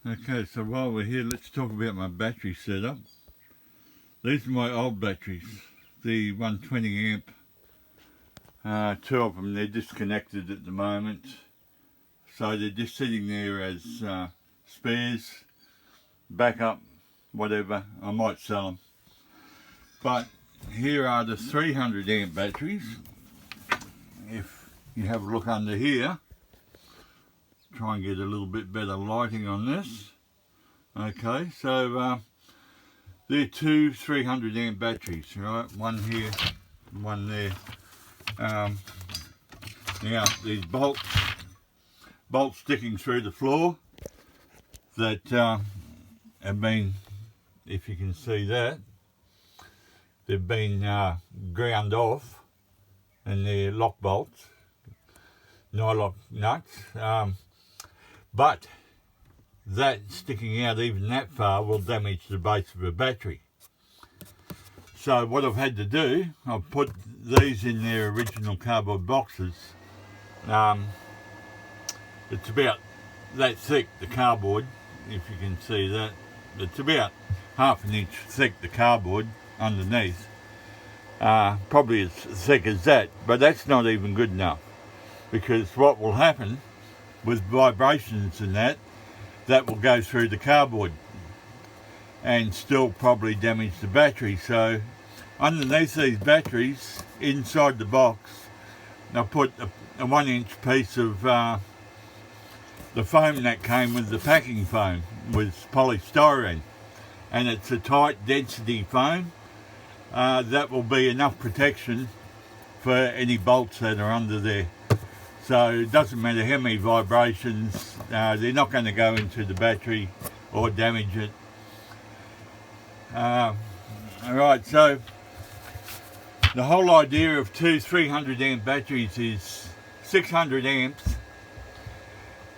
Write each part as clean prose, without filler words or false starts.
Okay, so while we're here, let's talk about my battery setup. These are my old batteries, the 120 amp. Two of them, they're disconnected at the moment, so they're just sitting there as spares, backup, whatever. I might sell them. But here are the 300 amp batteries. If you have a look under here, try and get a little bit better lighting on this. Okay, so they're two 300 amp batteries, right? One here, one there. Now these bolts sticking through the floor that have been, if you can see that, they've been ground off, and they're lock bolts, nylock nuts. But that sticking out even that far will damage the base of a battery. So what I've had to do, I've put these in their original cardboard boxes. It's about that thick, the cardboard, if you can see that. It's about half an inch thick, the cardboard underneath. Probably as thick as that, but that's not even good enough, because what will happen with vibrations and that will go through the cardboard and still probably damage the battery. So underneath these batteries, inside the box, I put a 1 inch piece of the foam that came with the packing foam, with polystyrene, and it's a tight density foam that will be enough protection for any bolts that are under there. So it doesn't matter how many vibrations, they're not going to go into the battery or damage it. Alright, so the whole idea of two 300 amp batteries is 600 amps.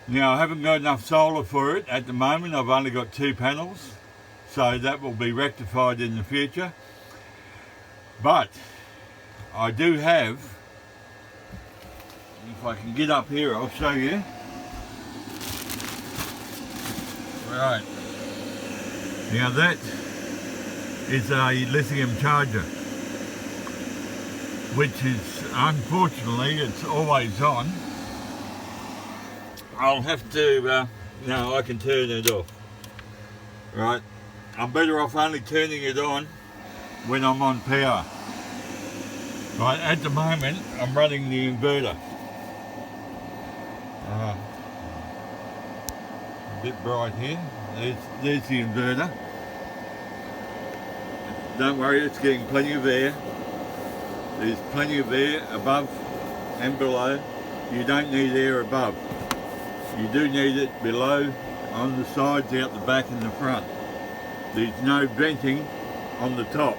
Now I haven't got enough solar for it at the moment. I've only got 2 panels, so that will be rectified in the future. But I do have, if I can get up here, I'll show you. Right, now that is a lithium charger, which is, unfortunately, it's always on. I'll have to, no, I can turn it off. Right, I'm better off only turning it on when I'm on power. Right, at the moment I'm running the inverter. A bit bright here. There's the inverter. Don't worry, it's getting plenty of air. There's plenty of air above and below. You don't need air above. You do need it below, on the sides, out the back and the front. There's no venting on the top.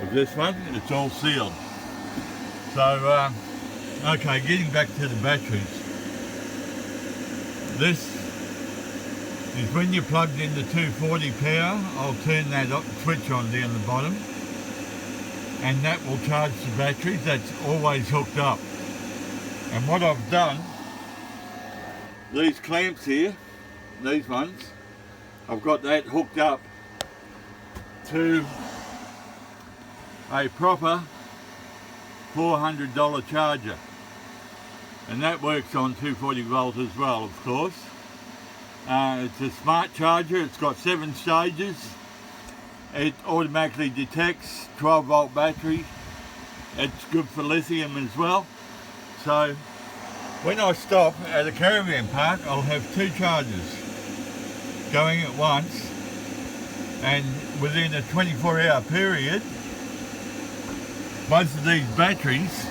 With this one, it's all sealed. So, okay, getting back to the batteries. This is when you're plugged into 240 power. I'll turn that switch on down the bottom, and that will charge the batteries. That's always hooked up. And what I've done, these clamps here, these ones, I've got that hooked up to a proper $400 charger, and that works on 240 volt as well, of course. It's a smart charger. It's got 7 stages. It automatically detects 12 volt battery. It's good for lithium as well. So when I stop at a caravan park, I'll have 2 chargers going at once, and within a 24-hour period, both of these batteries,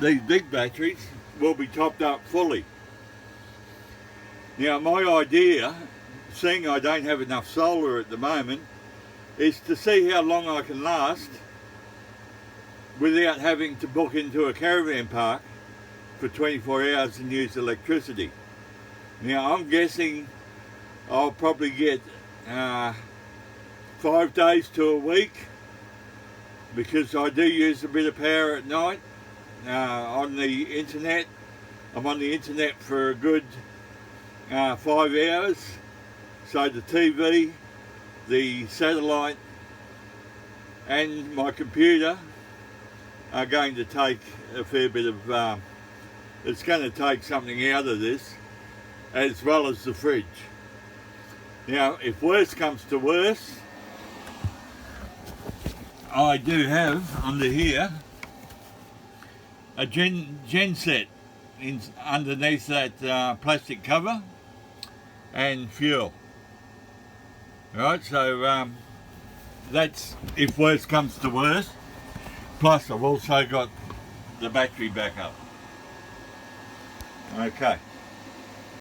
these big batteries, will be topped up fully. Now my idea, seeing I don't have enough solar at the moment, is to see how long I can last without having to book into a caravan park for 24 hours and use electricity. Now I'm guessing I'll probably get 5 days to a week, because I do use a bit of power at night on the internet. I'm on the internet for a good 5 hours, So the TV, the satellite and my computer are going to take a fair bit of, it's going to take something out of this, as well as the fridge. Now, if worse comes to worse, I do have under here a gen set underneath that plastic cover and fuel. Right, so that's if worse comes to worse. Plus I've also got the battery backup. Okay.